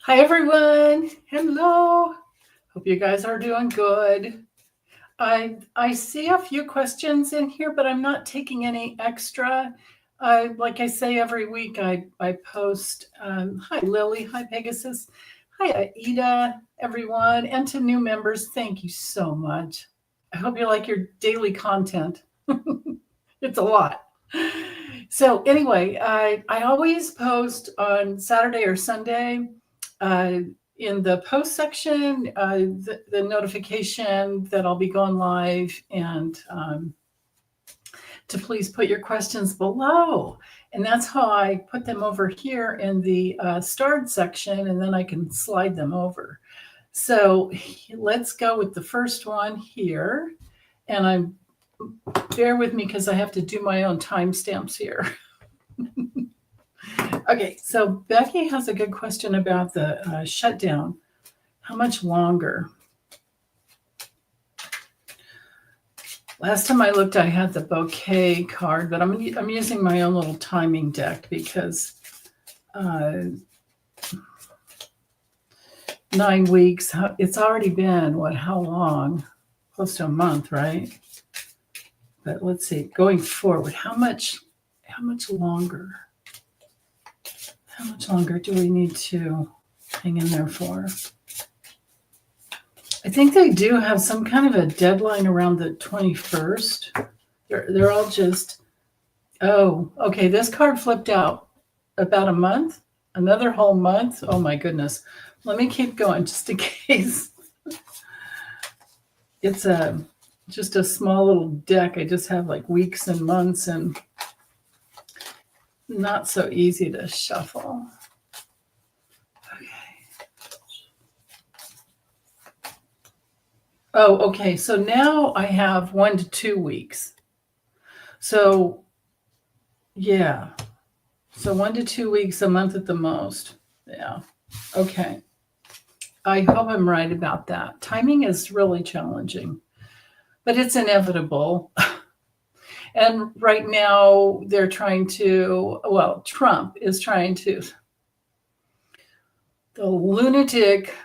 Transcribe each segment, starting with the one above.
Hi, everyone. Hello. Hope you guys are doing good. I see a few questions in here, but I'm not taking any extra. Like I say every week, I post. Hi, Lily. Hi, Pegasus. Hi, Aida, everyone. And to new members, thank you so much. I hope you like your daily content. It's a lot. So anyway, I always post on Saturday or Sunday in the post section, the notification that I'll be going live, and to please put your questions below. And that's how I put them over here in the starred section, and then I can slide them over. So let's go with the first one here. And bear with me because I have to do my own timestamps here. Okay, so Becky has a good question about the shutdown. How much longer? Last time I looked, I had the bouquet card, but I'm using my own little timing deck because 9 weeks. It's already been how long? Close to a month, right? But let's see, going forward, how much longer? How much longer do we need to hang in there for? I think they do have some kind of a deadline around the 21st. They're all just, oh, okay, this card flipped out about a month, another whole month. Oh my goodness. Let me keep going just in case. It's just a small little deck. I just have like weeks and months and not so easy to shuffle. Oh, okay. So now I have 1 to 2 weeks. So, yeah. So 1 to 2 weeks, a month at the most. Yeah. Okay. I hope I'm right about that. Timing is really challenging, but it's inevitable. And right now they're trying to, well, Trump is trying to, the lunatic,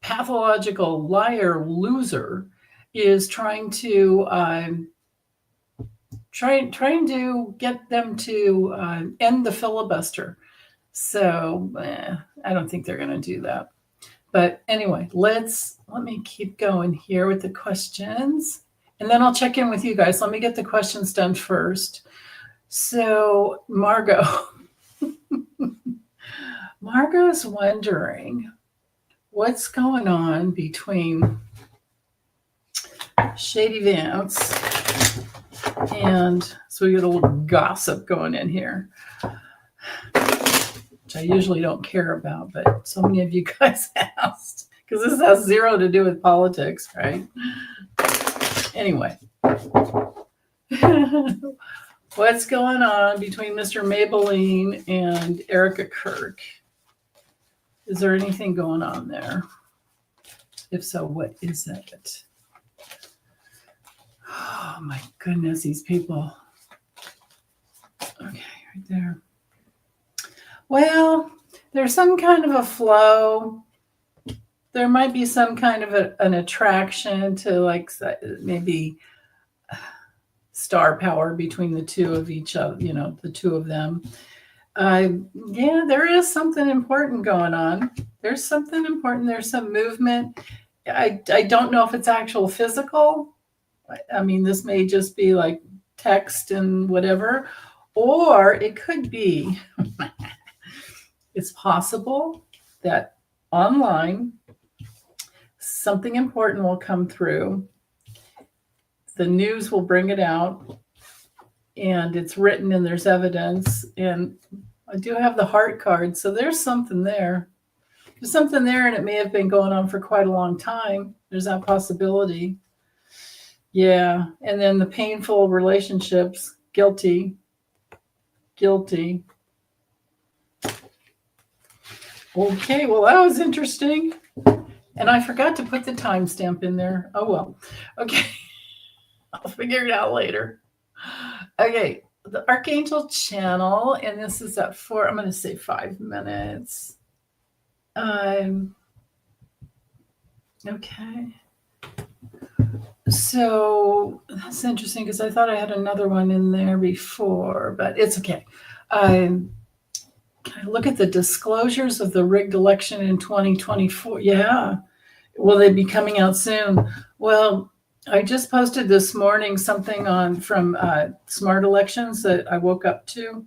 pathological liar loser is trying to trying to get them to end the filibuster. So I don't think they're going to do that. But anyway, let me keep going here with the questions, and then I'll check in with you guys. Let me get the questions done first. So Margot, Margot's wondering what's going on between Shady Vance and, so we get a little gossip going in here, which I usually don't care about, but so many of you guys asked, because this has zero to do with politics, right? Anyway, what's going on between Mr. Maybelline and Erica Kirk? Is there anything going on there? If so, what is it? Oh my goodness, these people. Okay, right there. Well, there's some kind of a flow. There might be some kind of an attraction to, like, maybe star power between the two of each other, the two of them. Yeah, there is something important going on. There's something important. There's some movement. I don't know if it's actual physical. I mean, this may just be like text and whatever, or it could be, it's possible that online something important will come through. The news will bring it out, and it's written and there's evidence. And I do have the heart card, so there's something there. There's something there, and it may have been going on for quite a long time. There's that possibility. Yeah. And then the painful relationships, guilty. Okay, well, that was interesting. And I forgot to put the timestamp in there. Oh, well. Okay. I'll figure it out later. Okay. The Archangel Channel, and this is at I'm going to say 5 minutes. Okay. So that's interesting because I thought I had another one in there before, but it's okay. Can I look at the disclosures of the rigged election in 2024? Yeah. Will they be coming out soon? Well, I just posted this morning something from Smart Elections that I woke up to.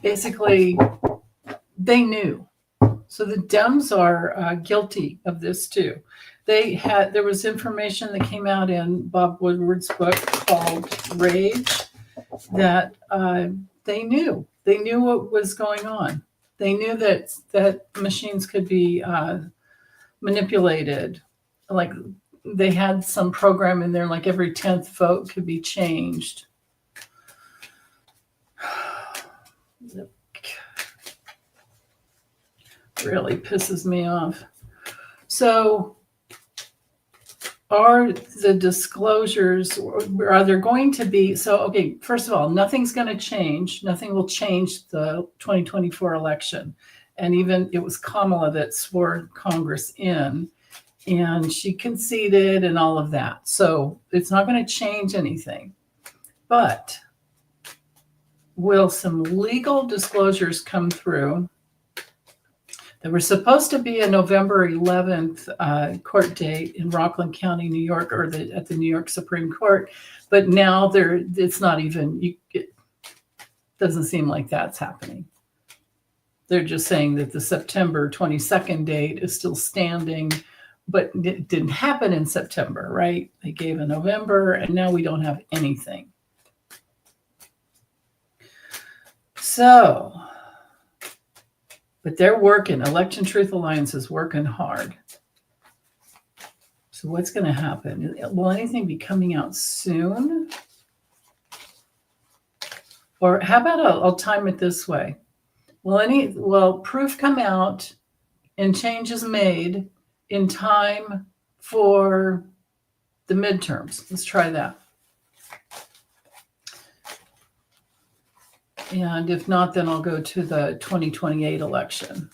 Basically, they knew. So the Dems are guilty of this too. There was information that came out in Bob Woodward's book called Rage that they knew what was going on. They knew that machines could be manipulated. Like they had some program in there, like every 10th vote could be changed. Really pisses me off. So are the disclosures, are there going to be, so, okay, first of all, nothing's going to change. Nothing will change the 2024 election. And even it was Kamala that swore Congress in, and she conceded and all of that. So it's not going to change anything. But will some legal disclosures come through? There was supposed to be a November 11th court date in Rockland County, New York, or at the New York Supreme Court, but now it's not even. It doesn't seem like that's happening. They're just saying that the September 22nd date is still standing, but it didn't happen in September, right? They gave a November, and now we don't have anything. So. But they're working. Election Truth Alliance is working hard. So what's going to happen? Will anything be coming out soon? Or how about I'll time it this way. Will proof come out and changes made in time for the midterms? Let's try that. And if not, then I'll go to the 2028 election.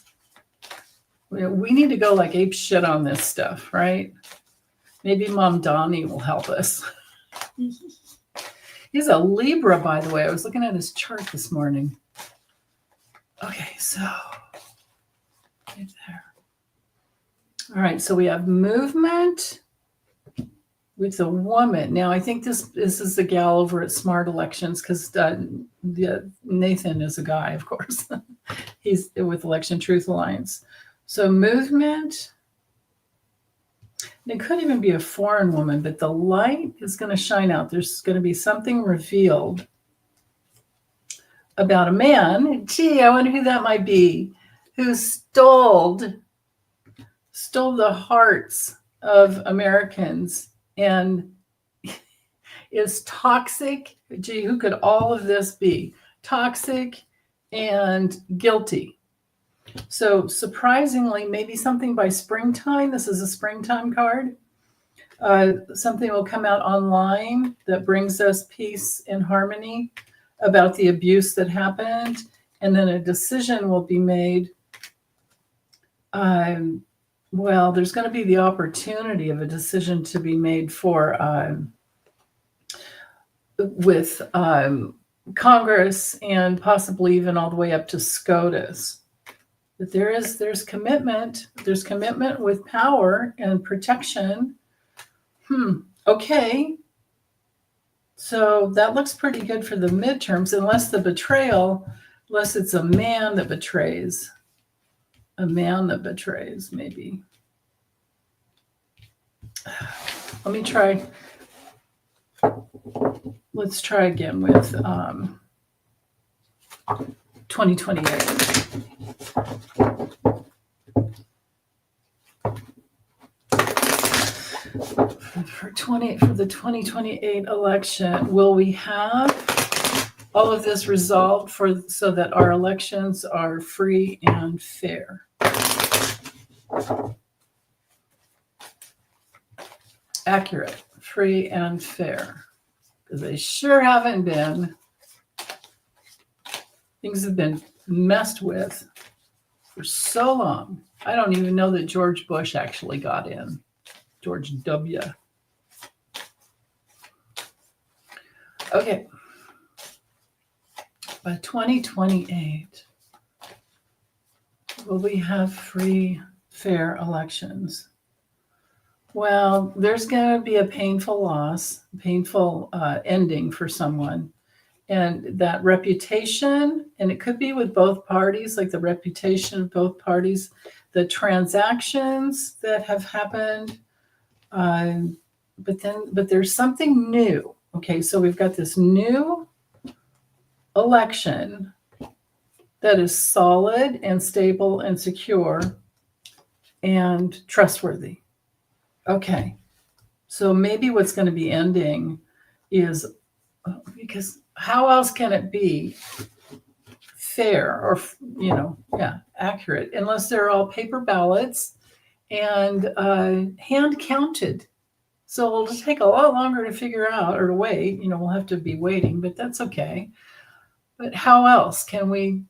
We need to go like ape shit on this stuff, right? Maybe Mom Donnie will help us. He's a Libra, by the way. I was looking at his chart this morning. Okay, so right there. All right, so we have movement with a woman. Now, I think this is the gal over at Smart Elections because Nathan is a guy, of course. He's with Election Truth Alliance. So movement. It could even be a foreign woman, but the light is going to shine out. There's going to be something revealed about a man. Gee, I wonder who that might be, who stole the hearts of Americans and is toxic. Gee, who could all of this be? Toxic and guilty. So surprisingly, maybe something by springtime. This is a springtime card. Something will come out online that brings us peace and harmony about the abuse that happened. And then a decision will be made. Well, there's going to be the opportunity of a decision to be made with Congress and possibly even all the way up to SCOTUS. But there's commitment. There's commitment with power and protection. Okay. So that looks pretty good for the midterms, unless it's a man that betrays. A man that betrays, maybe. Let me try. Let's try again with 2028. For the 2028 election, will we have all of this resolved so that our elections are free and fair? Accurate, free and fair. Because they sure haven't been. Things have been messed with. for so long. I don't even know that George Bush actually got in. George W. Okay. By 2028, will we have free, fair elections? Well, there's going to be a painful loss, painful ending for someone. And that reputation, and it could be with both parties, like the reputation of both parties, the transactions that have happened. But there's something new. Okay, so we've got this new election that is solid and stable and secure and trustworthy. Okay, so maybe what's going to be ending is, because how else can it be fair or, accurate unless they're all paper ballots and hand counted? So it'll just take a lot longer to figure out or to wait. We'll have to be waiting, but that's okay. But how else can we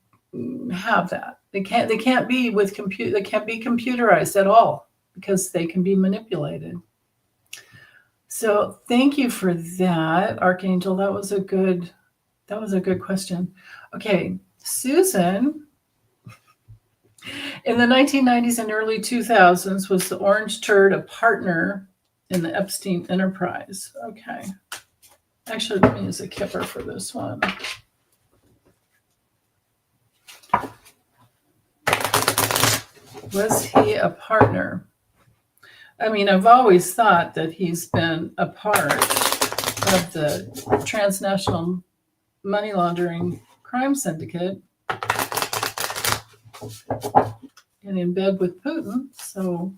have that? They can't be with they can't be computerized at all because they can be manipulated. So thank you for that, Archangel. That was a good question. Okay, Susan, in the 1990s and early 2000s, was the orange turd a partner in the Epstein enterprise? Okay. Actually, let me use a Kipper for this one. Was he a partner? I mean, I've always thought that he's been a part of the transnational money laundering crime syndicate and in bed with Putin. So,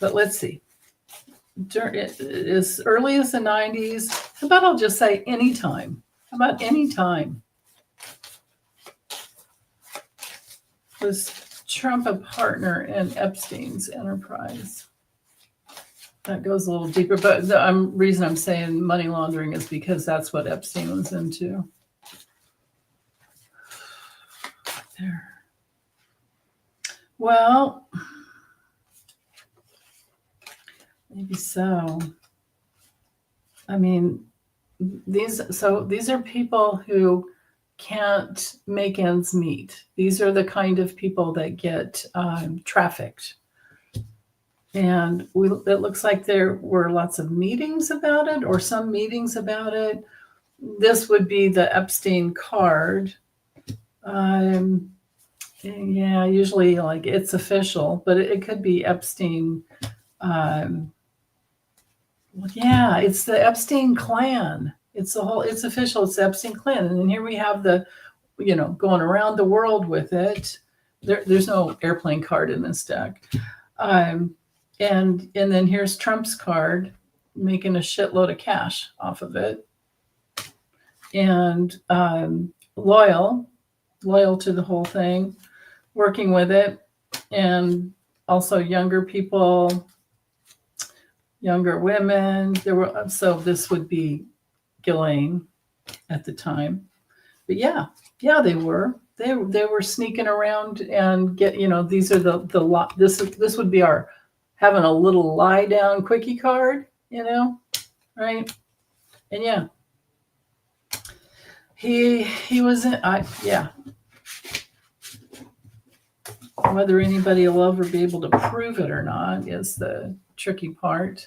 but let's see. As early as the 90s, how about I'll just say anytime? How about anytime? Was Trump a partner in Epstein's enterprise? That goes a little deeper, but the reason I'm saying money laundering is because that's what Epstein was into. There. Well, maybe so. I mean, these are people who can't make ends meet. These are the kind of people that get trafficked. And it looks like there were lots of meetings about it, or some meetings about it. This would be the Epstein card. Yeah, usually like it's official, but it could be Epstein. Yeah, it's the Epstein clan. It's official. It's the Epstein clan. And then here we have the, going around the world with it. There's no airplane card in this deck. And then here's Trump's card, making a shitload of cash off of it. And loyal to the whole thing, working with it. And also younger people, younger women. So this would be Ghislaine at the time. But yeah, they were sneaking around and these are this would be our having a little lie down quickie card, right? And yeah, he was in, whether anybody will ever be able to prove it or not is the tricky part.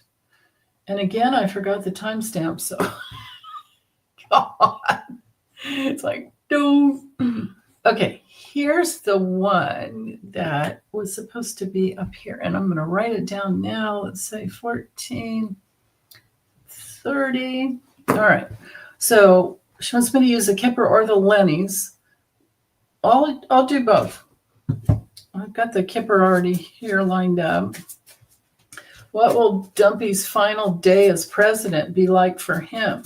And again, I forgot the timestamp, so God, it's like, no. Okay, here's the one that was supposed to be up here, and I'm going to write it down now. Let's say 1430. All right, so she wants me to use the Kipper or the Lennies. I'll do both. I've got the Kipper already here lined up. What will Dumpy's final day as president be like for him?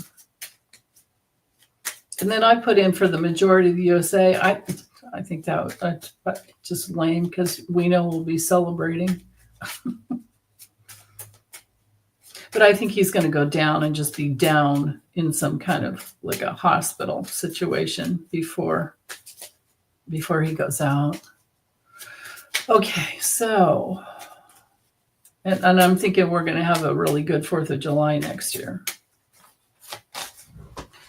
And then I put in for the majority of the USA. I think that was just lame because we know we'll be celebrating. But I think he's going to go down and just be down in some kind of like a hospital situation before he goes out. Okay, so, and I'm thinking we're going to have a really good 4th of July next year.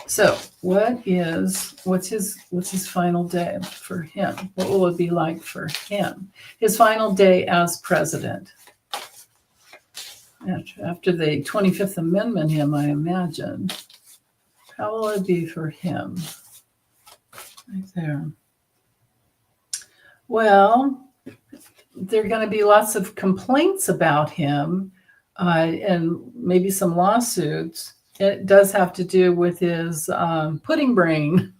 So what's his final day for him? What will it be like for him? His final day as president. After the 25th Amendment him, I imagine. How will it be for him? Right there. Well, there are going to be lots of complaints about him and maybe some lawsuits. It does have to do with his pudding brain.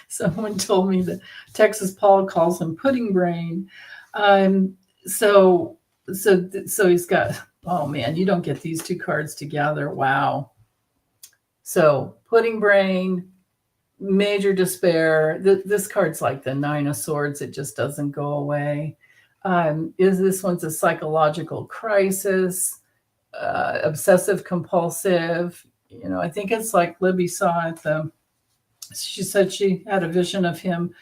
Someone told me that Texas Paul calls him pudding brain. So he's got, oh man, you don't get these two cards together. Wow. So pudding brain, major despair. This card's like the 9 of Swords. It just doesn't go away. This one's a psychological crisis, obsessive compulsive. You know, I think it's like Libby saw at she said she had a vision of him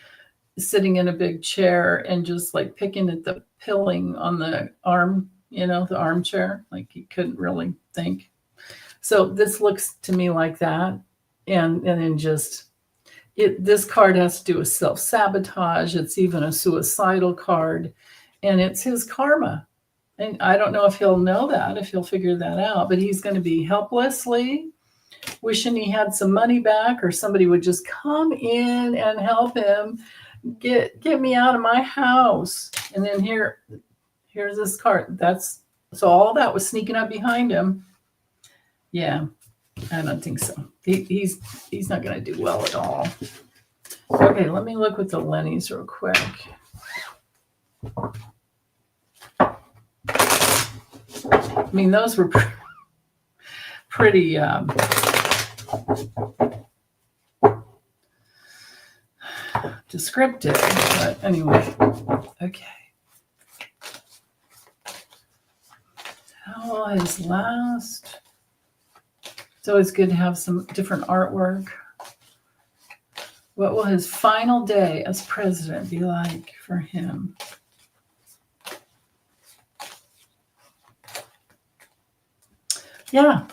sitting in a big chair and just like picking at the pilling on the arm, you know, the armchair, like he couldn't really think. So this looks to me like that. And then just, this card has to do with self-sabotage. It's even a suicidal card, and it's his karma. And I don't know if he'll know that, if he'll figure that out, but he's going to be helplessly wishing he had some money back, or somebody would just come in and help him get me out of my house. And then here's this card. So all that was sneaking up behind him. Yeah, I don't think so. He's not going to do well at all. Okay, let me look with the Lennies real quick. I mean, those were pretty descriptive, but anyway. Okay. How will his last? It's always good to have some different artwork. What will his final day as president be like for him? Yeah,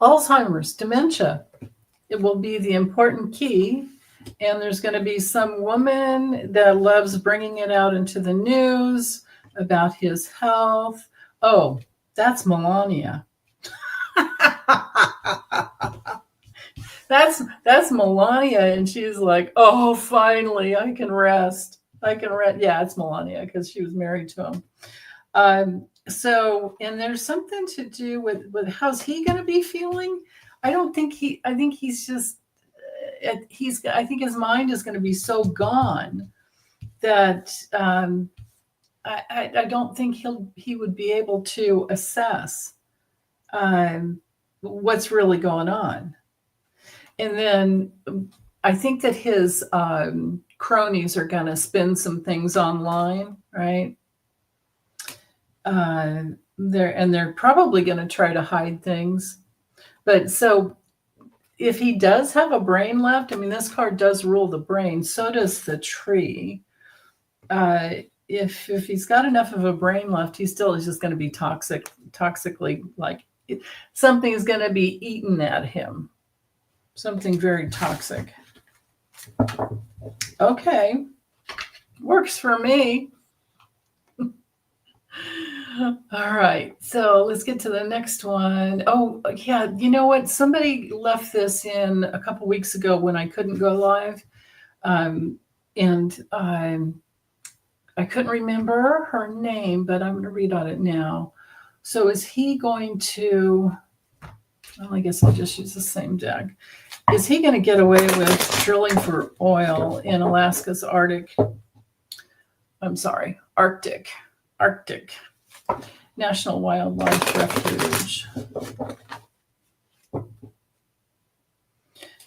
Alzheimer's, dementia. It will be the important key. And there's going to be some woman that loves bringing it out into the news about his health. Oh, that's Melania. That's Melania, and she's like, oh, finally, I can rest. Yeah, it's Melania because she was married to him. So, and there's something to do with how's he going to be feeling? I think he's just, I think his mind is going to be so gone that I don't think he would be able to assess what's really going on. And then I think that his cronies are going to spin some things online, right? They're probably going to try to hide things. But so if he does have a brain left, I mean, this card does rule the brain. So does the tree. If he's got enough of a brain left, he still is just going to be toxically, like something's going to be eaten at him. Something very toxic. Okay. Works for me. All right. So let's get to the next one. Oh, yeah. You know what? Somebody left this in a couple weeks ago when I couldn't go live. And I couldn't remember her name, but I'm going to read on it now. So is he going to, well, I guess I'll just use the same deck. Is he going to get away with drilling for oil in Alaska's Arctic National Wildlife Refuge?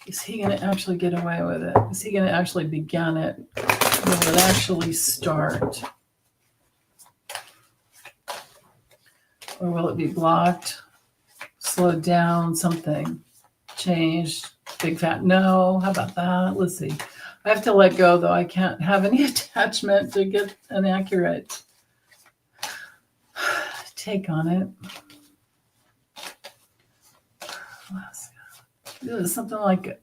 Is he going to actually get away with it? Is he going to actually begin it? Will it actually start? Or will it be blocked, slowed down, something changed? Big fat no. How about that? Let's see. I have to let go, though. I can't have any attachment to get an accurate take on it. Something like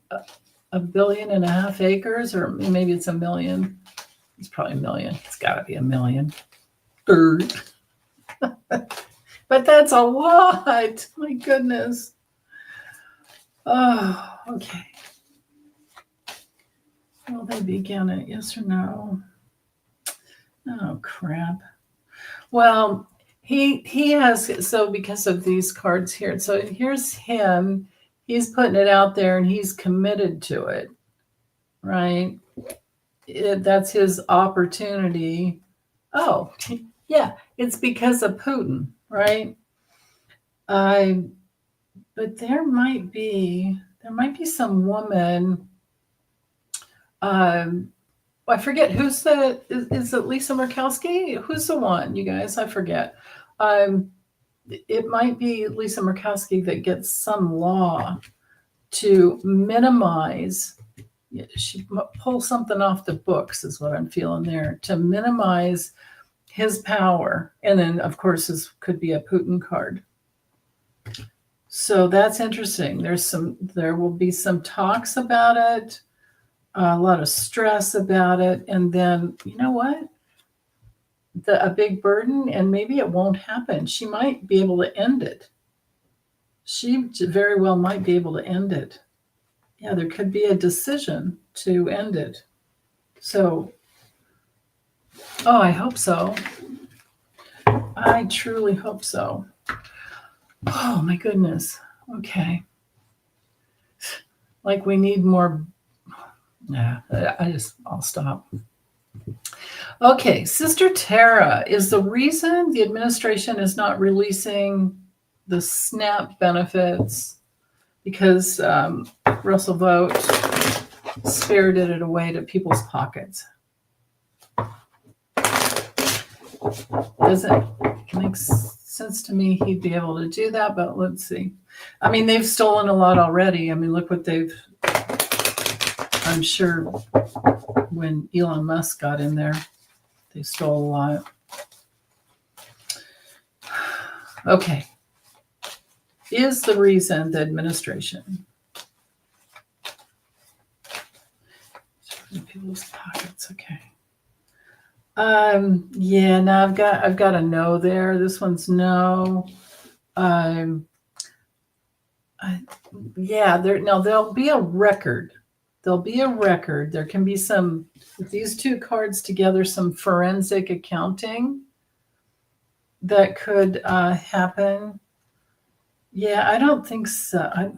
1.5 billion acres, or maybe it's 1 million. It's probably 1 million. It's got to be 1 million. Turd. But that's a lot. My goodness. Oh, okay. Will they begin it? Yes or no? Oh, crap. Well, he has, so because of these cards here, so here's him. He's putting it out there and he's committed to it, right? That's his opportunity. Oh, yeah, it's because of Putin, right? But there might be some woman. I forget who's is it Lisa Murkowski? Who's the one, you guys? I forget. It might be Lisa Murkowski that gets some law to minimize. She pulls something off the books, is what I'm feeling there, to minimize his power. And then, of course, this could be a Putin card. So that's interesting. There will be some talks about it, a lot of stress about it, and then you know what? A big burden, and maybe it won't happen. She might be able to end it. She very well might be able to end it. Yeah, there could be a decision to end it. So, oh, I hope so. I truly hope so. Oh, my goodness. Okay. Like we need more. Yeah, I'll stop. Okay, Sistertera is the reason the administration is not releasing the SNAP benefits because Russell Vought spirited it away to people's pockets. Doesn't make sense to me he'd be able to do that, but let's see. I mean, they've stolen a lot already. I mean, look what I'm sure when Elon Musk got in there, they stole a lot. Okay. Is the reason the administration people's pockets? Okay. Yeah, no, I've got a no there. This one's no. Yeah, there'll be a record. There'll be a record. There can be some, with these two cards together, some forensic accounting that could happen. Yeah, I don't think so.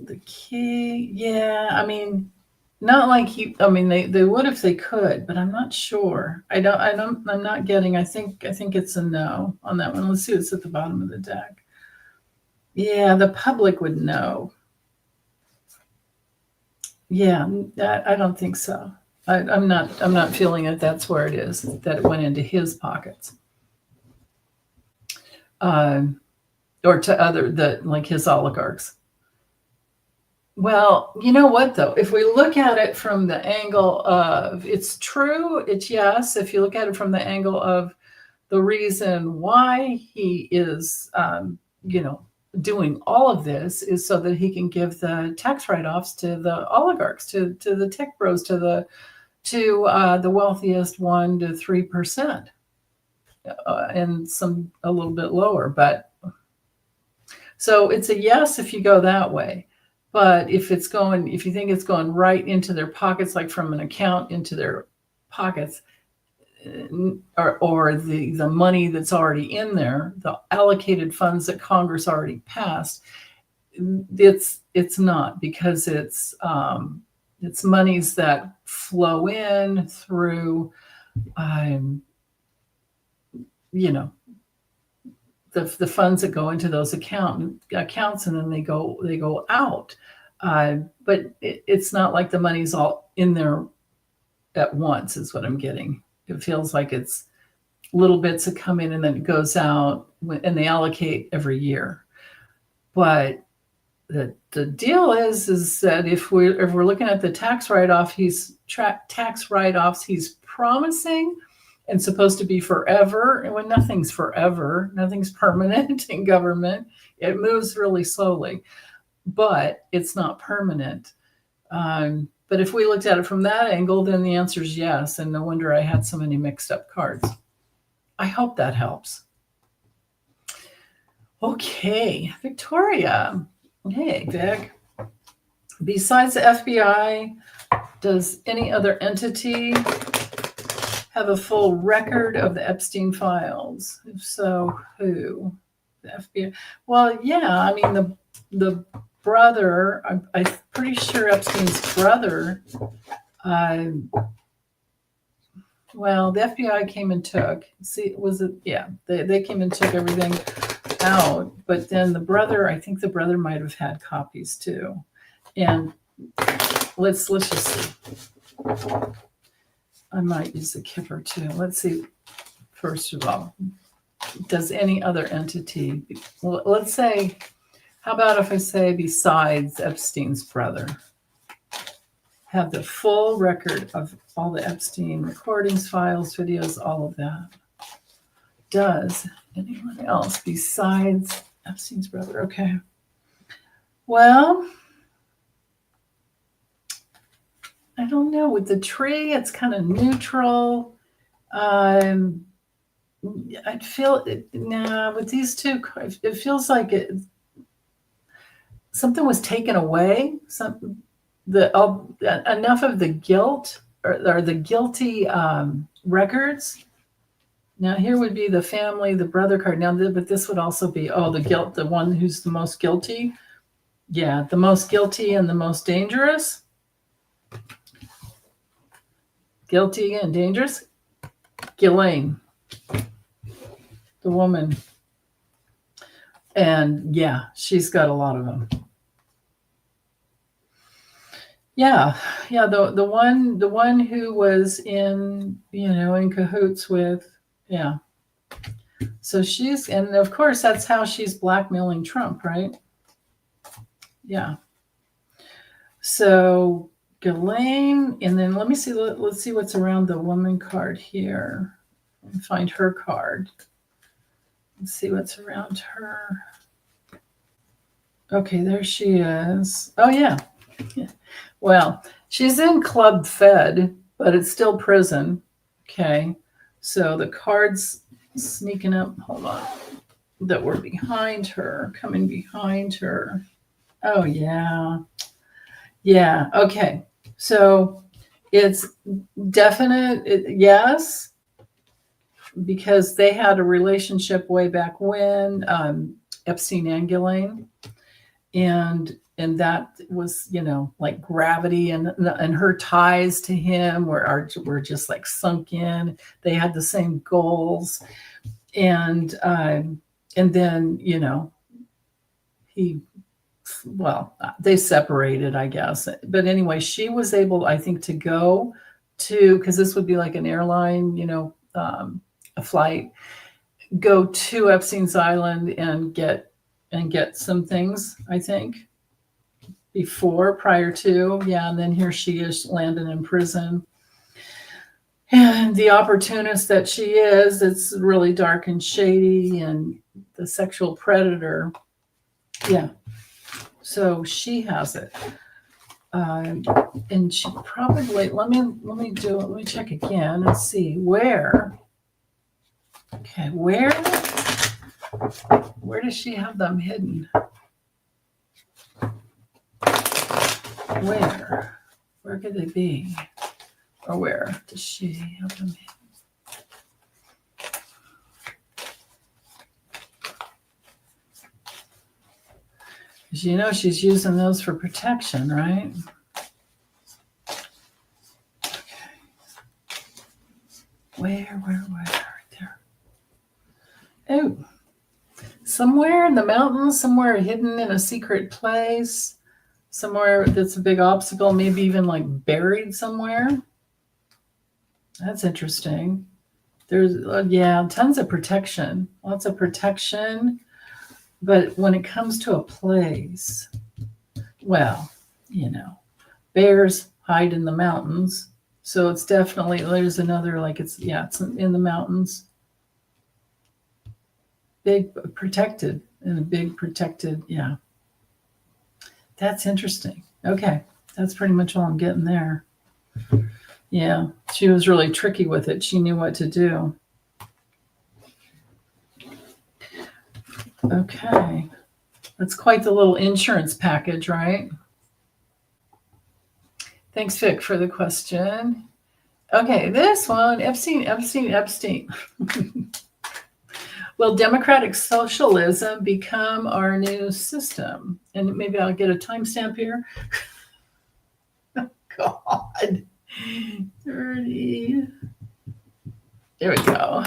The key, yeah, I mean, not like they would if they could, but I'm not sure. I'm not getting, I think it's a no on that one. Let's see what's at the bottom of the deck. Yeah, the public would know. Yeah, I don't think so. I'm not feeling that that's where it is, that it went into his pockets. Or to like his oligarchs. Well, you know what, though? If we look at it from the angle of it's true, it's yes. If you look at it from the angle of the reason why he is, doing all of this is so that he can give the tax write-offs to the oligarchs, to the tech bros, to the wealthiest 1% to 3%, and some a little bit lower. But so it's a yes if you go that way. But if you think it's going right into their pockets, like from an account into their pockets, or the money that's already in there, the allocated funds that Congress already passed, it's not, because it's monies that flow in through, the funds that go into those accounts, and then they go out. But it's not like the money's all in there at once, is what I'm getting. It feels like it's little bits that come in and then it goes out, and they allocate every year. But the deal is that if we're looking at the tax write-off, tax write-offs he's promising and supposed to be forever. And when nothing's forever, nothing's permanent in government. It moves really slowly, but it's not permanent. But if we looked at it from that angle, then the answer is yes. And no wonder I had so many mixed up cards. I hope that helps. Okay, Victoria. Hey, Vic. Besides the FBI, does any other entity have a full record of the Epstein files? If so, who? The FBI? Well, yeah, I mean, the brother, I'm pretty sure Epstein's brother, well, the FBI came and took, they came and took everything out, but then the brother, I think the brother might have had copies too. And let's just see. I might use the Kipper too. Let's see, first of all, does any other entity, well, let's say, how about if I say besides Epstein's brother, have the full record of all the Epstein recordings, files, videos, all of that? Does anyone else besides Epstein's brother? Okay. Well, I don't know. With the tree, it's kind of neutral. I'd feel it. Nah, with these two, it feels like something was taken away. Enough of the guilt or the guilty records. Now here would be the family, the brother card. Now, but this would also be the guilt, the one who's the most guilty. Yeah, the most guilty and the most dangerous. Guilty and dangerous. Ghislaine, the woman. And yeah, she's got a lot of them. Yeah. The one who was in cahoots with, yeah. So and of course that's how she's blackmailing Trump, right? Yeah. So Ghislaine, and then let's see what's around the woman card here. And find her card. Let's see what's around her. Okay, there she is. Oh yeah. Well, she's in Club Fed, but it's still prison. Okay. So the cards sneaking up, hold on, that were behind her, coming behind her. Oh yeah. Yeah. Okay. So it's definite. Yes. Because they had a relationship way back when, Epstein and Ghislaine, and that was, like gravity, and her ties to him were just like sunk in. They had the same goals, and then they separated, I guess. But anyway, she was able, I think, to go to, because this would be like an airline, a flight, go to Epstein's Island and get some things, I think, prior to, yeah. And then here she is landing in prison. And the opportunist that she is, it's really dark and shady, and the sexual predator. Yeah. So she has it. And she probably, let me check again and see where. Okay, where does she have them hidden? Where could they be? Or where does she have them hidden? Because she's using those for protection, right? Okay. Where? Oh, somewhere in the mountains, somewhere hidden in a secret place, somewhere that's a big obstacle, maybe even like buried somewhere. That's interesting. There's, tons of protection, lots of protection. But when it comes to a place, Well, bears hide in the mountains. So it's definitely, there's another, it's in the mountains. Big protected, yeah. That's interesting. Okay. That's pretty much all I'm getting there. Yeah. She was really tricky with it. She knew what to do. Okay. That's quite the little insurance package, right? Thanks, Vic, for the question. Okay, this one, Epstein. Will democratic socialism become our new system? And maybe I'll get a timestamp here. Oh, God. 30. There we go.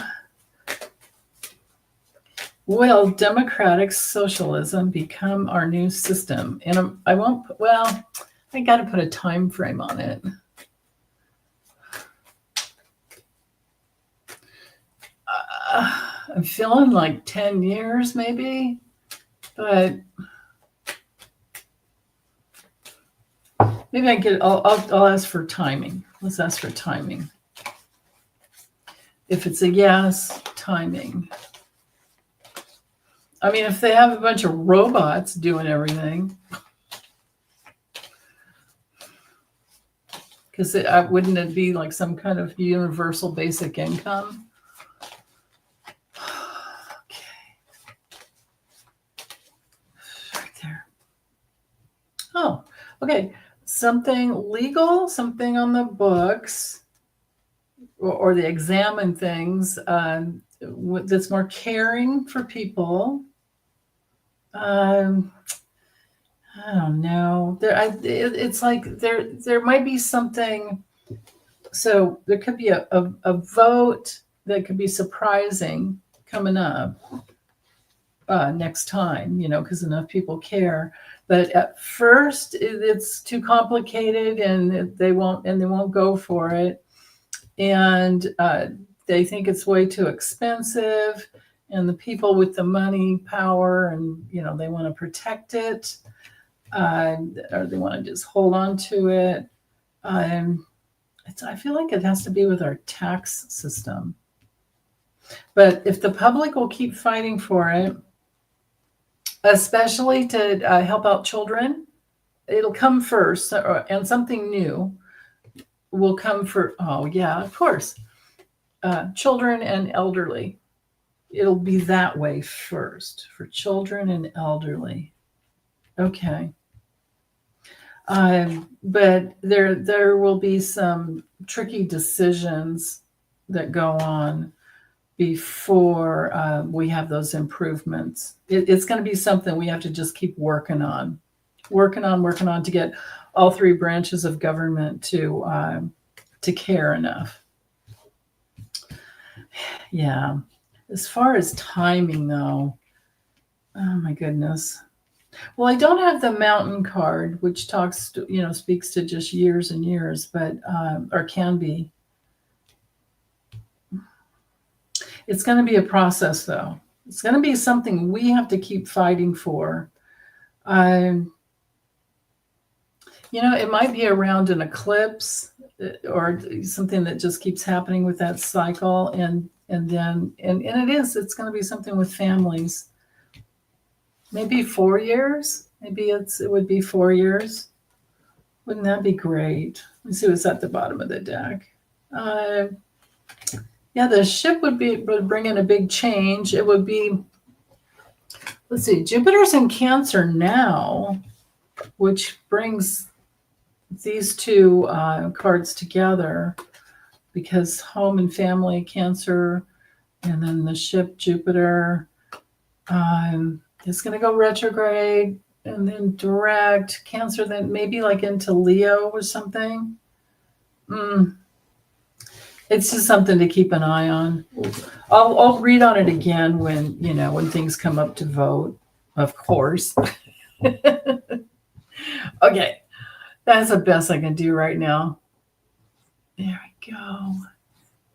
Will democratic socialism become our new system? And I got to put a time frame on it. I'm feeling like 10 years maybe, but maybe I'll ask for timing. Let's ask for timing. If it's a yes, timing. I mean, if they have a bunch of robots doing everything, because wouldn't it be like some kind of universal basic income? Oh, okay. Something legal, something on the books, or they examine things that's more caring for people. I don't know. It's like there might be something. So there could be a vote that could be surprising coming up next time, because enough people care. But at first, it's too complicated, and they won't go for it, and they think it's way too expensive. And the people with the money, power, and they want to protect it, or they want to just hold on to it. I feel like it has to be with our tax system. But if the public will keep fighting for it, especially to help out children, it'll come first, and something new will come for. Oh yeah, of course, children and elderly. It'll be that way first for children and elderly. Okay. But there will be some tricky decisions that go on before we have those improvements. It's going to be something we have to just keep working on to get all three branches of government to care enough. Yeah. As far as timing, though, oh my goodness. Well, I don't have the mountain card, which speaks to just years and years, but or can be. It's going to be a process, though. It's going to be something we have to keep fighting for. It might be around an eclipse or something that just keeps happening with that cycle, and it's going to be something with families. Maybe 4 years. Maybe it would be 4 years. Wouldn't that be great? Let's see what's at the bottom of the deck. The ship would bring in a big change. It would be, let's see, Jupiter's in Cancer now, which brings these two cards together, because home and family, Cancer, and then the ship, Jupiter, it's going to go retrograde and then direct Cancer, then maybe like into Leo or something. It's just something to keep an eye on. I'll read on it again when things come up to vote, of course. Okay, that's the best I can do right now. There we go.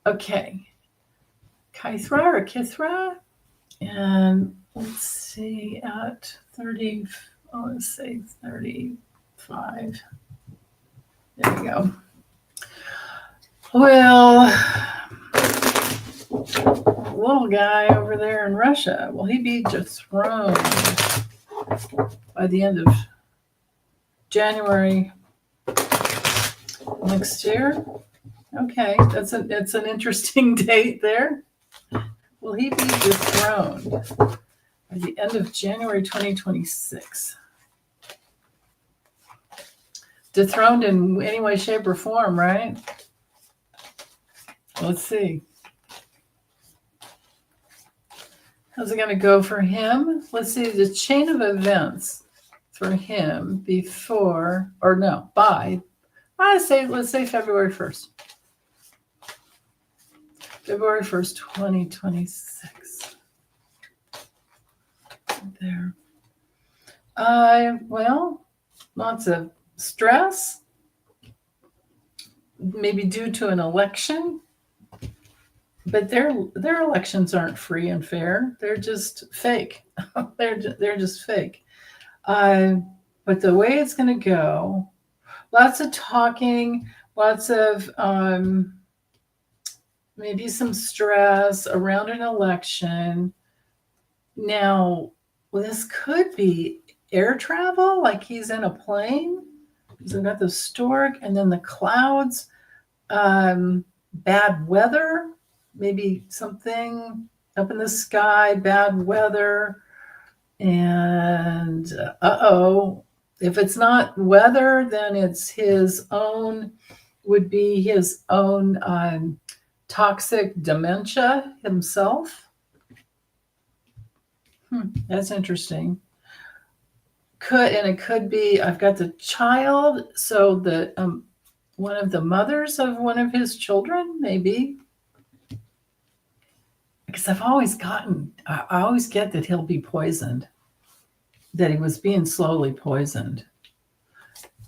Okay, Kythra, and let's see, at 30, let's say 30, 5. There we go. Well, little guy over there in Russia, will he be dethroned by the end of January next year? Okay, it's an interesting date there. Will he be dethroned by the end of January 2026? Dethroned in any way, shape, or form, right? Let's see. How's it going to go for him? Let's see the chain of events for him before, or no, by, let's say February 1st. February 1st, 2026. Right there. Well, lots of stress, maybe due to an election, but their elections aren't free and fair. They're just fake. they're just fake. But the way it's going to go, lots of talking, lots of maybe some stress around an election. Now, this could be air travel, like he's in a plane. So I've got the stork and then the clouds, bad weather, maybe something up in the sky, bad weather. And if it's not weather, then it's would be his own toxic dementia himself. That's interesting. It could be, I've got the child, so the one of the mothers of one of his children, maybe. Because I always get that he'll be poisoned, that he was being slowly poisoned.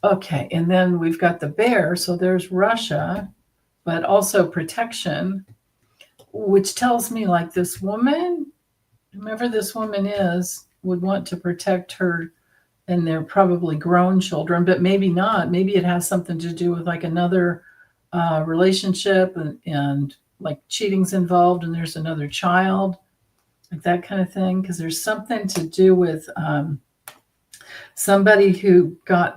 Okay, and then we've got the bear, so there's Russia, but also protection, which tells me like this woman, whomever this woman is, would want to protect her, and they're probably grown children, but maybe not. Maybe it has something to do with like another relationship and like cheating's involved and there's another child, like that kind of thing. Because there's something to do with somebody who got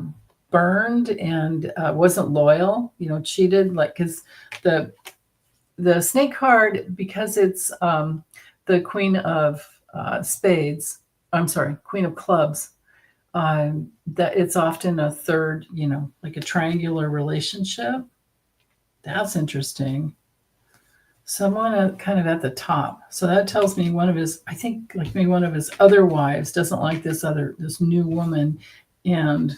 burned and wasn't loyal, cheated, like, because the snake card, because it's the queen of spades, queen of clubs, that it's often a third, like a triangular relationship. That's interesting. Someone kind of at the top. So that tells me one of his other wives doesn't like this new woman and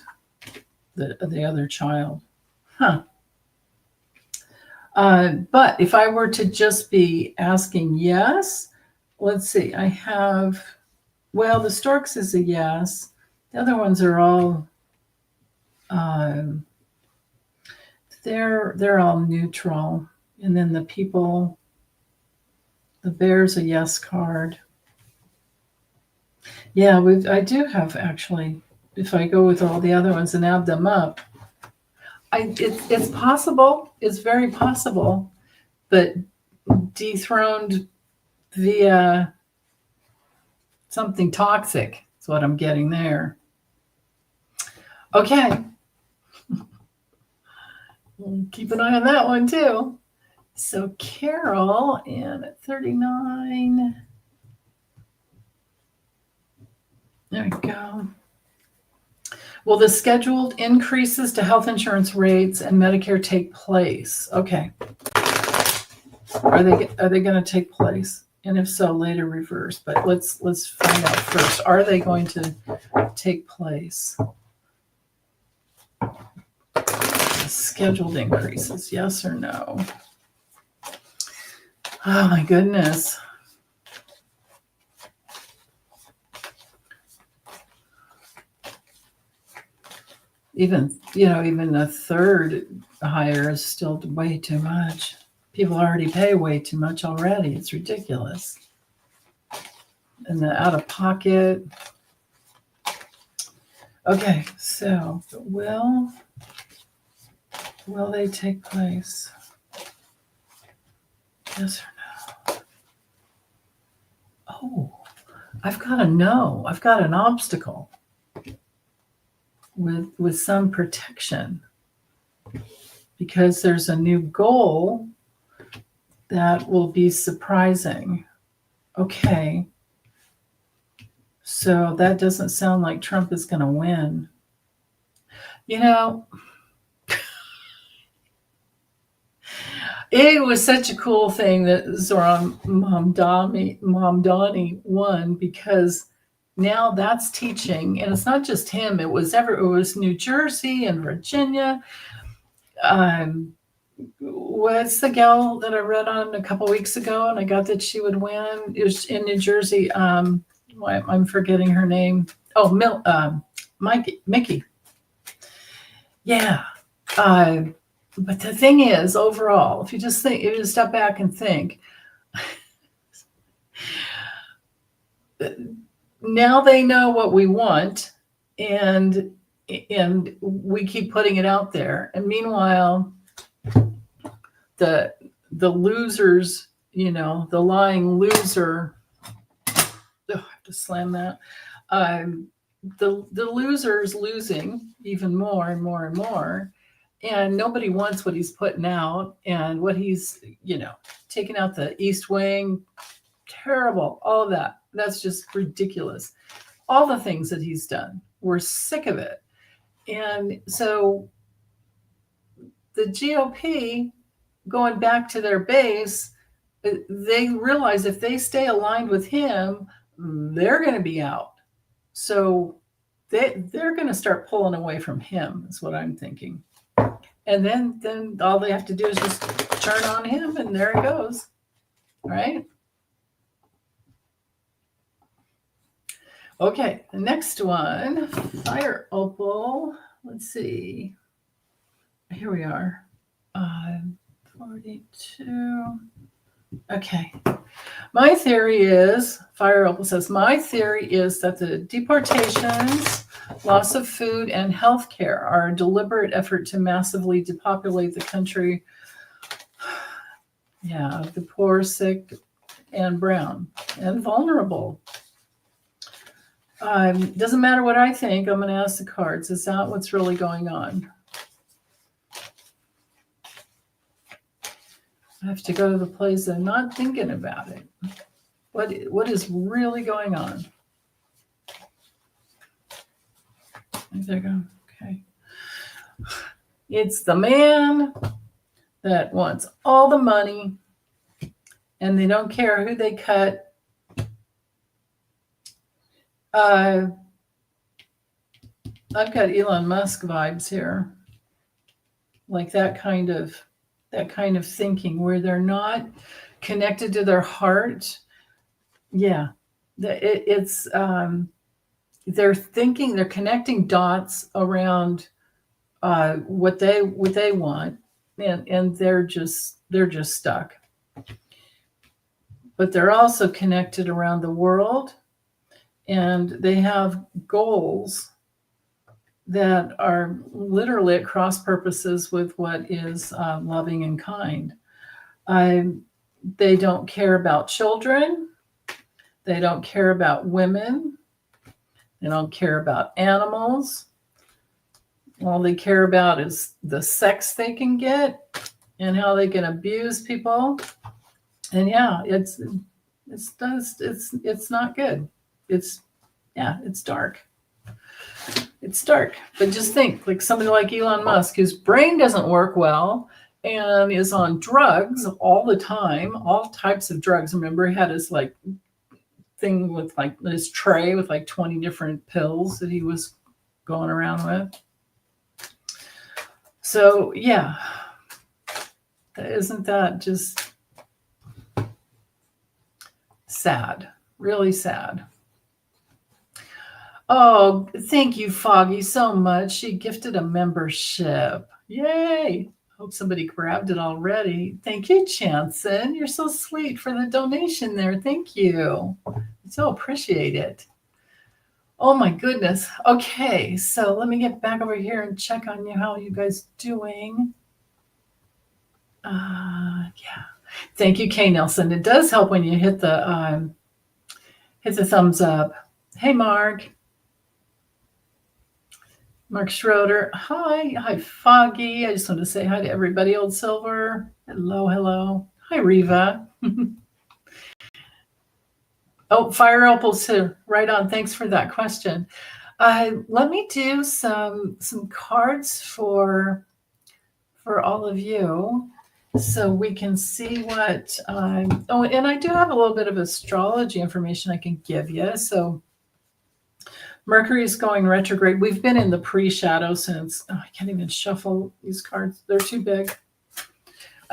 the other child. But if I were to just be asking yes, let's see, I have, the storks is a yes. The other ones are all, they're all neutral. And then the people, the bear's a yes card. Yeah, I do have actually, if I go with all the other ones and add them up, it's possible, it's very possible, but dethroned via something toxic is what I'm getting there. Okay. Keep an eye on that one too. So Carol in at 39. There we go. Will the scheduled increases to health insurance rates and Medicare take place? Okay. Are they going to take place? And if so, later reverse. But let's find out first. Are they going to take place? Scheduled increases, yes or no? Oh my goodness. Even a third higher is still way too much. People already pay way too much already. It's ridiculous. And the out of pocket. Okay, so will they take place? Yes or no? Oh, I've got a no. I've got an obstacle with some protection, because there's a new goal that will be surprising. Okay. So that doesn't sound like Trump is going to win. You know, it was such a cool thing that Zoran Mamdani won, because now that's teaching, and it's not just him. It was New Jersey and Virginia. What's the gal that I read on a couple weeks ago, and I got that she would win? It was in New Jersey. I'm forgetting her name. Oh, Mickey. Yeah. But the thing is, overall, if you just step back and think, now they know what we want, and we keep putting it out there. And meanwhile, the losers, the lying loser, I have to slam that. The loser's losing even more and more and more, and nobody wants what he's putting out, and what he's, taking out the East Wing, terrible, all of that. That's just ridiculous. All the things that he's done, we're sick of it. And so the GOP, going back to their base, they realize if they stay aligned with him, they're going to be out. So they're going to start pulling away from him, is what I'm thinking. And then all they have to do is just turn on him, and there it goes. Right? Okay, the next one, FireOpal. Let's see. Here we are. 42. Okay. My theory is, FireOpal says, my theory is that the deportations, loss of food, and health care are a deliberate effort to massively depopulate the country. Yeah, the poor, sick, and brown, and vulnerable. Doesn't matter what I think. I'm going to ask the cards. Is that what's really going on? I have to go to the place and not thinking about it. What is really going on? There you go. Okay. It's the man that wants all the money, and they don't care who they cut. I've got Elon Musk vibes here, like that kind of thinking where they're not connected to their heart. Yeah, it's they're thinking, they're connecting dots around what they want, and they're just stuck. But they're also connected around the world. And they have goals that are literally at cross purposes with what is loving and kind. They don't care about children. They don't care about women. They don't care about animals. All they care about is the sex they can get and how they can abuse people. And yeah, it's not good. It's dark. It's dark. But just think, like somebody like Elon Musk, whose brain doesn't work well and is on drugs all the time, all types of drugs. Remember, he had his thing with his tray with 20 different pills that he was going around with. So yeah, isn't that just sad? Really sad. Oh, thank you, Foggy, so much. She gifted a membership. Yay. Hope somebody grabbed it already. Thank you, Chanson. You're so sweet for the donation there. Thank you. I so appreciate it. Oh my goodness. Okay, so let me get back over here and check on you. How are you guys doing? Yeah. Thank you, Kay Nelson. It does help when you hit the thumbs up. Hey, Mark. Mark Schroeder. Hi. Hi, Foggy. I just want to say hi to everybody. Old Silver. Hello, hello. Hi, Riva. Oh, FireOpal's here. Right on. Thanks for that question. Let me do some cards for all of you, so we can see what. Oh, and I do have a little bit of astrology information I can give you. So Mercury is going retrograde. We've been in the pre-shadow since. I can't even shuffle these cards. They're too big.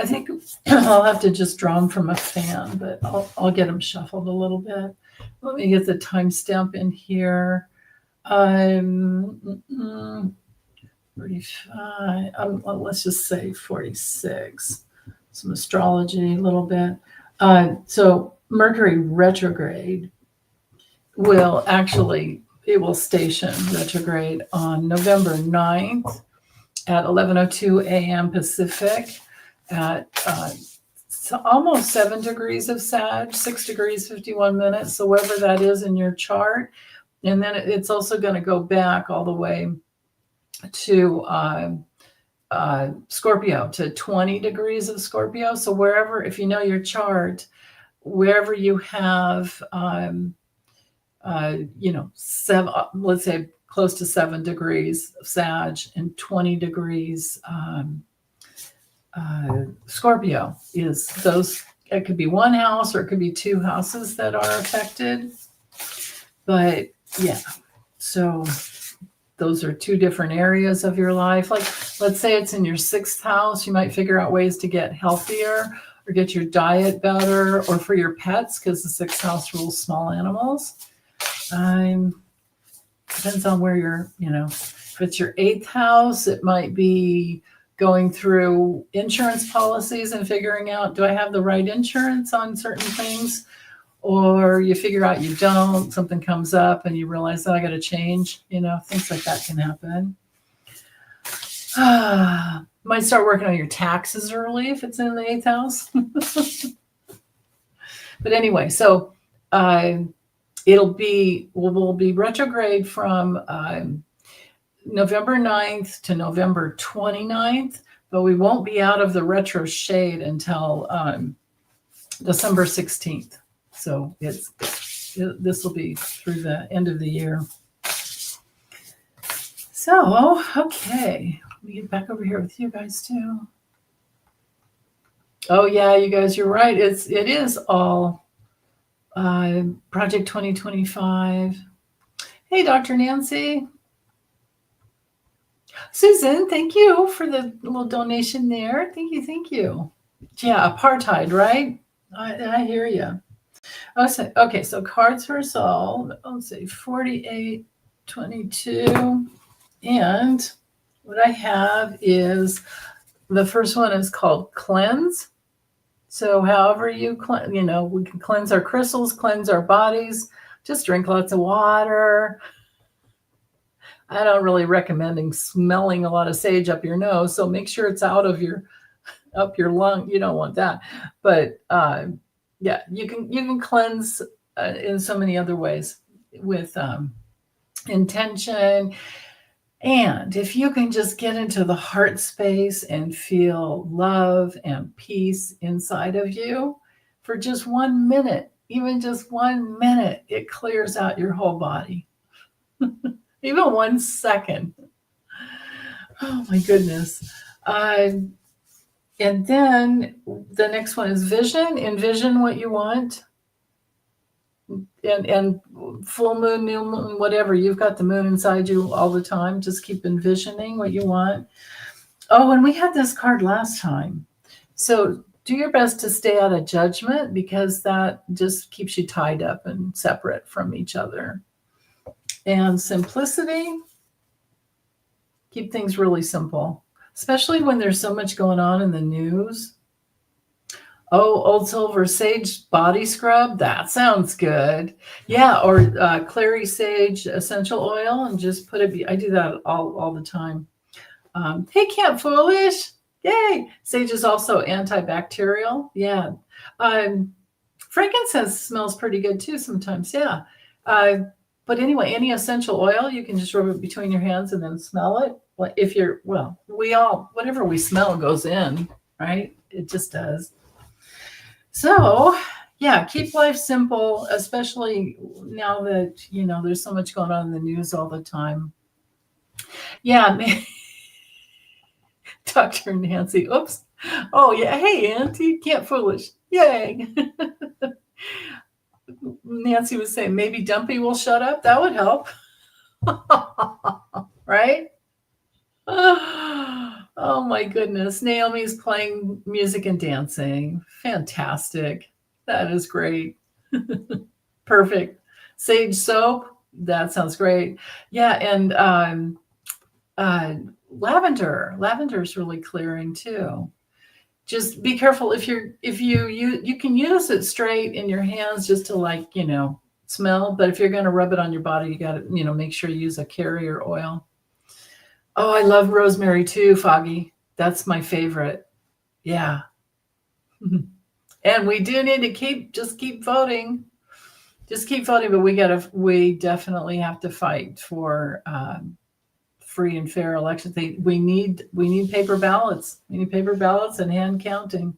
I think I'll have to just draw them from a fan, but I'll get them shuffled a little bit. Let me get the timestamp in here. 45. Let's just say 46. Some astrology a little bit. So Mercury retrograde will station retrograde on November 9th at 11:02 a.m. Pacific at almost 7 degrees of Sag, 6 degrees 51 minutes, so wherever that is in your chart. And then it's also going to go back all the way to Scorpio, to 20 degrees of Scorpio. So wherever, if you know your chart, wherever you have, let's say close to 7 degrees of Sag and 20 degrees Scorpio, is those. It could be one house or it could be two houses that are affected. But yeah, so those are two different areas of your life. Like, let's say it's in your 6th house, you might figure out ways to get healthier or get your diet better, or for your pets, because the 6th house rules small animals. Depends on where you're, if it's your 8th house, it might be going through insurance policies and figuring out, do I have the right insurance on certain things? Or you figure out you don't, something comes up and you realize that I got to change, things like that can happen. Might start working on your taxes early if it's in the 8th house. But anyway, so we'll be retrograde from November 9th to November 29th, but we won't be out of the retro shade until December 16th. So this will be through the end of the year. So, okay, let me get back over here with you guys too. Oh yeah, you guys, you're right. It is all Project 2025. Hey, Dr. Nancy. Susan, thank you for the little donation there. Thank you. Yeah, apartheid, right? I hear you. Okay, so cards for us all. Let's say 48, 22. And what I have is, the first one is called cleanse. So however you cleanse, we can cleanse our crystals, cleanse our bodies. Just drink lots of water. I don't really recommend smelling a lot of sage up your nose, so make sure it's out of up your lung. You don't want that. But yeah, you can cleanse in so many other ways with intention. And if you can just get into the heart space and feel love and peace inside of you for just 1 minute, even just 1 minute, it clears out your whole body. Even 1 second. Oh my goodness. And then the next one is vision. Envision what you want. And full moon, new moon, whatever. You've got the moon inside you all the time. Just keep envisioning what you want. Oh, and we had this card last time. So do your best to stay out of judgment, because that just keeps you tied up and separate from each other. And simplicity. Keep things really simple, especially when there's so much going on in the news. Oh, Old Silver Sage body scrub. That sounds good. Yeah, or clary sage essential oil, and just put it. I do that all the time. Hey, Camp Foolish. Yay. Sage is also antibacterial. Yeah. Frankincense smells pretty good too sometimes. Yeah. But anyway, any essential oil, you can just rub it between your hands and then smell it. If you're, well, whatever we smell goes in, right? It just does. So, yeah, keep life simple, especially now that, there's so much going on in the news all the time. Yeah, Dr. Nancy. Oops. Oh, yeah. Hey, Auntie, Camp Foolish. Yay. Nancy was saying maybe Dumpy will shut up. That would help. Right? Oh, my goodness. Naomi's playing music and dancing. Fantastic. That is great. Perfect. Sage soap. That sounds great. Yeah, and lavender. Lavender is really clearing too. Just be careful if you can use it straight in your hands just to smell, but if you're going to rub it on your body, you got to make sure you use a carrier oil. Oh, I love rosemary too, Foggy. That's my favorite. Yeah. And we do need to keep voting. Just keep voting, but we definitely have to fight for free and fair elections. We need paper ballots. We need paper ballots and hand counting.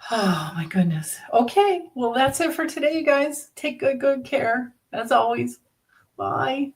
Oh my goodness. Okay. Well, that's it for today, you guys. Take good care as always. Bye.